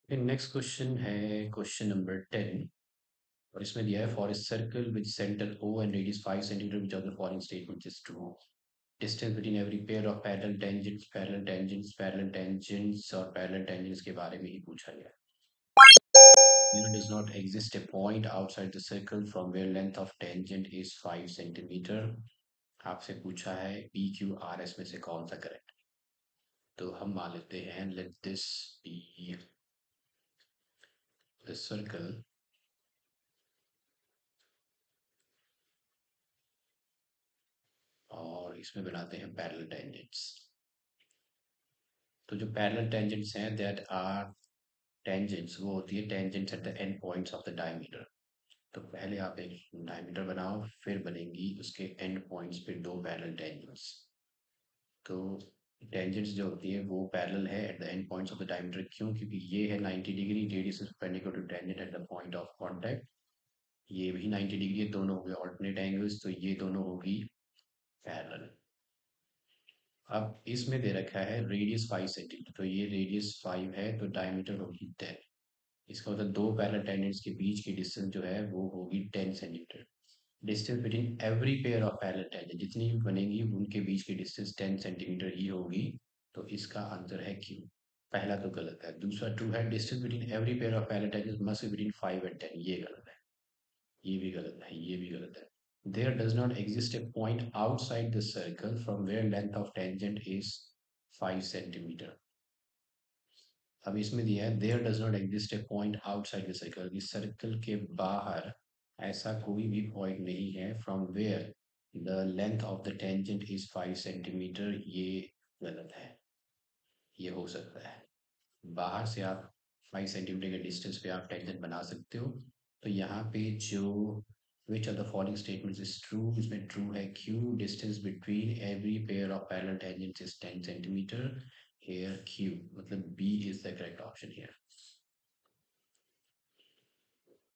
फिर next question है question number 10 और इसमें दिया है for a circle with centre O and radius 5 centimetre which of the following statement is true distance between every pair of parallel tangents और parallel tangents के बारे में ही पूछा गया है There does not exist a point outside the circle from where length of tangent is 5 centimetre आपसे पूछा है PQRS में से कौन सा करेक्ट तो हम मान लेते हैं let this be the circle और इसमें बनाते हैं पैरेलल टेंजेंट्स तो जो पैरेलल टेंजेंट्स हैं दैट आर टेंजेंट्स वो होती है tangents at the end points of the diameter तो पहले आप एक डायमीटर बनाओ फिर बनेंगी उसके एंड पॉइंट्स पे दो पैरेलल टेंजेंट्स तो टेंजेंट्स जो होती है वो पैरेलल है at the end points of the diameter क्यों क्योंकि ये है 90 degree radius is perpendicular to tangent at the point of contact ये भी 90 डिग्री है दोनों हो गए ऑल्टरनेट एंगल्स तो ये दोनों होगी पैरेलल अब इसमें दे रखा है रेडियस 5 सेंटीमीटर तो ये रेडियस 5 है तो डायमीटर होगी 10 इसका मतलब दो पैरेलल टेंजेंट्स के बीच की डिस्टेंस जो है वो होगी 10 centimetre distance between every pair of parallel tangent जितनी भी बनेंगी उनके बीच की डिस्टेंस 10 सेंटीमीटर ही होगी तो इसका आंसर है क्यू पहला तो गलत है दूसरा ट्रू है distance between every pair of parallel tangent must be between 5 and 10 ये गलत है ये भी गलत है ये भी गलत है there does not exist a point outside the circle from where length of tangent is 5 centimeter अब इसमें दिया है there does not exist a point outside the circle इस सर्कल के बाहर ऐसा कोई भी पॉइंट नहीं है from where the length of the tangent is 5 centimetre ये गलत है ये हो सकता है बाहर से आप 5 सेंटीमीटर के डिस्टेंस पे आप टेंजेंट बना सकते हो तो यहाँ पे जो which of the following statements is true इसमें ट्रू है Q distance between every pair of parallel tangents is 10 centimetre here q मतलब b is the correct option here